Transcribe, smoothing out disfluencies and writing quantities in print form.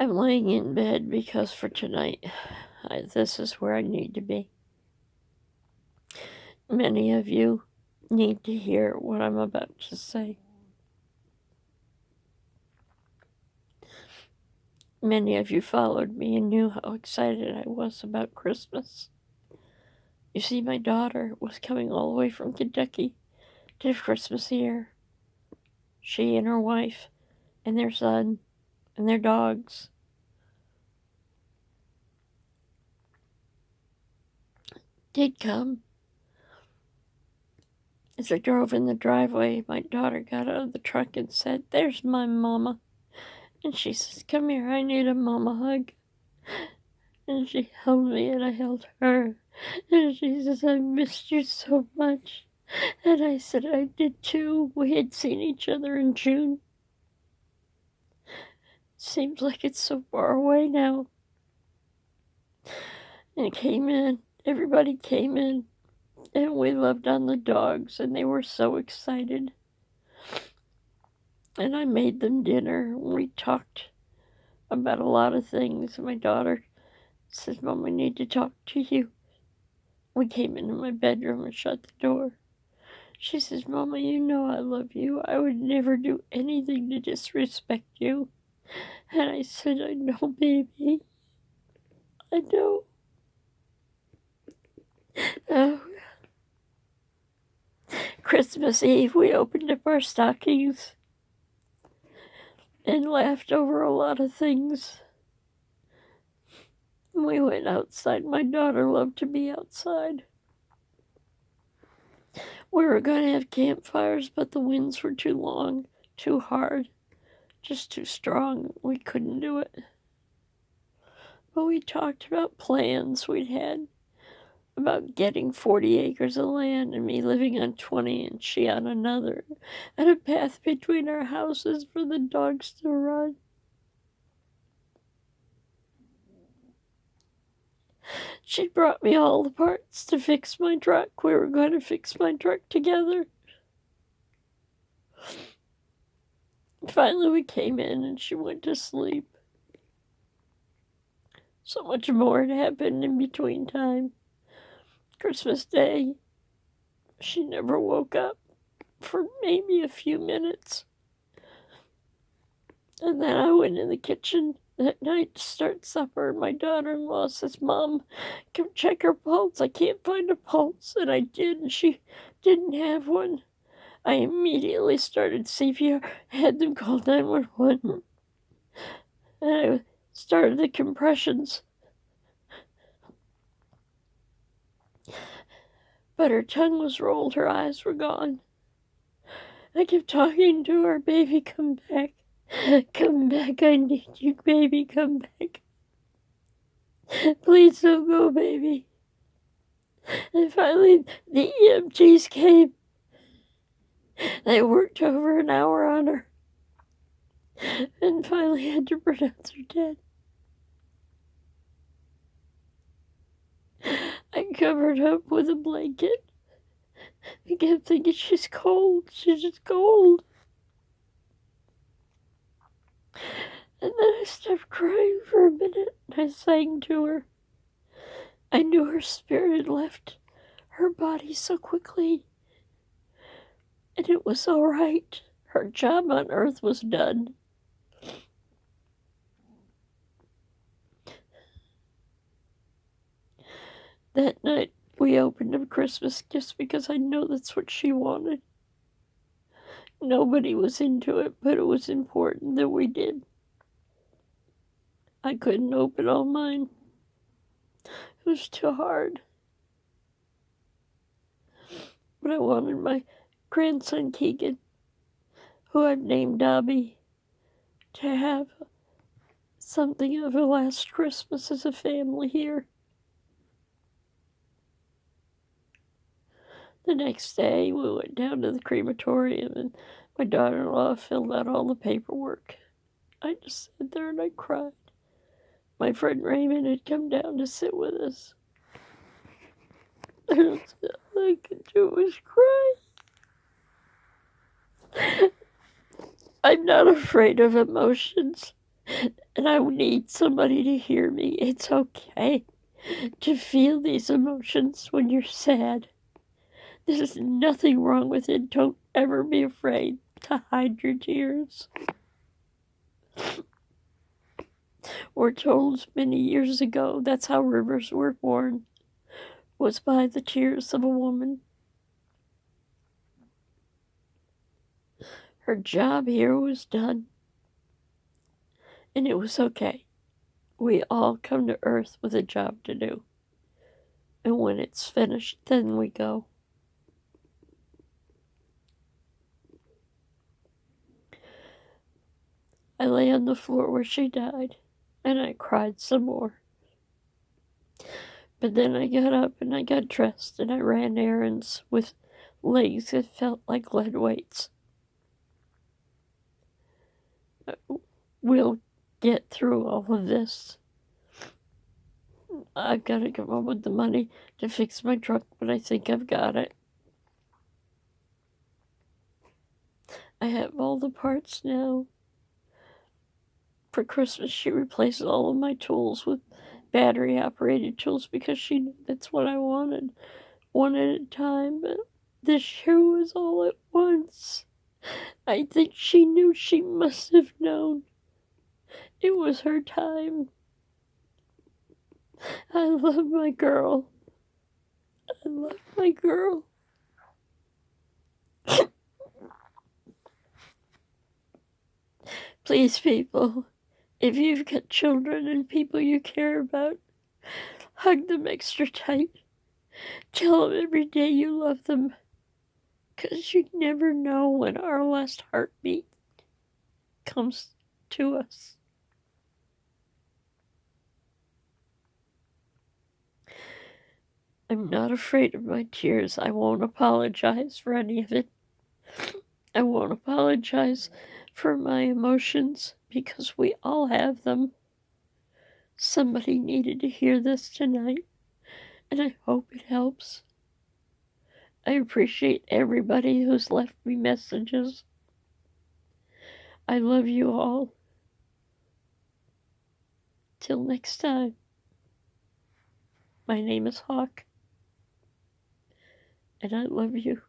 I'm laying in bed because for tonight, this is where I need to be. Many of you need to hear what I'm about to say. Many of you followed me and knew how excited I was about Christmas. You see, my daughter was coming all the way from Kentucky to Christmas here. She and her wife and their son and their dogs. Did come. As I drove in the driveway, my daughter got out of the truck and said, "There's my mama." And she says, "Come here, I need a mama hug." And she held me and I held her. And she says, "I missed you so much." And I said, "I did too." We had seen each other in June. Seems like it's so far away now. And it came in. Everybody came in. And we loved on the dogs. And they were so excited. And I made them dinner. We talked about a lot of things. My daughter says, "Mom, I need to talk to you." We came into my bedroom and shut the door. She says, "Mama, you know I love you. I would never do anything to disrespect you." And I said, "I know, baby. I know." Oh. Christmas Eve, we opened up our stockings and laughed over a lot of things. We went outside. My daughter loved to be outside. We were going to have campfires, but the winds were too long, too hard, just too strong. We couldn't do it. But we talked about plans we'd had about getting 40 acres of land and me living on 20 and she on another, and a path between our houses for the dogs to run. She brought me all the parts to fix my truck. We were going to fix my truck together. Finally, we came in and she went to sleep. So much more had happened in between time. Christmas Day, she never woke up for maybe a few minutes. And then I went in the kitchen that night to start supper. My daughter-in-law says, "Mom, come check her pulse. I can't find a pulse." And I did, and she didn't have one. I immediately started CPR, had them call 911, and I started the compressions. But her tongue was rolled, her eyes were gone. I kept talking to her, "Baby, come back. Come back, I need you, baby, come back. Please don't go, baby." And finally, the EMTs came. They worked over an hour on her. And finally had to pronounce her dead. I covered her up with a blanket. I kept thinking, she's cold. She's just cold. And then I stopped crying for a minute and I sang to her. I knew her spirit had left her body so quickly. And it was all right. Her job on earth was done. That night, we opened up Christmas gifts because I know that's what she wanted. Nobody was into it, but it was important that we did. I couldn't open all mine. It was too hard. But I wanted my grandson Keegan, who I've named Dobby, to have something of a last Christmas as a family here. The next day, we went down to the crematorium and my daughter-in-law filled out all the paperwork. I just sat there and I cried. My friend Raymond had come down to sit with us. And all I could do was cry. I'm not afraid of emotions. And I need somebody to hear me. It's okay to feel these emotions when you're sad. There's nothing wrong with it. Don't ever be afraid to hide your tears. We're told many years ago that's how rivers were born, was by the tears of a woman. Her job here was done, and it was okay. We all come to Earth with a job to do, and when it's finished, then we go. I lay on the floor where she died, and I cried some more. But then I got up and I got dressed and I ran errands with legs that felt like lead weights. We'll get through all of this. I've got to come up with the money to fix my truck, but I think I've got it. I have all the parts now. For Christmas, she replaced all of my tools with battery-operated tools because she knew that's what I wanted, one at a time, but this year was all at once. I think she knew. She must have known. It was her time. I love my girl. I love my girl. Please, people, if you've got children and people you care about, hug them extra tight. Tell them every day you love them, 'cause you never know when our last heartbeat comes to us. I'm not afraid of my tears. I won't apologize for any of it. I won't apologize for my emotions because we all have them. Somebody needed to hear this tonight, and I hope it helps. I appreciate everybody who's left me messages. I love you all. Till next time. My name is Hawk, and I love you.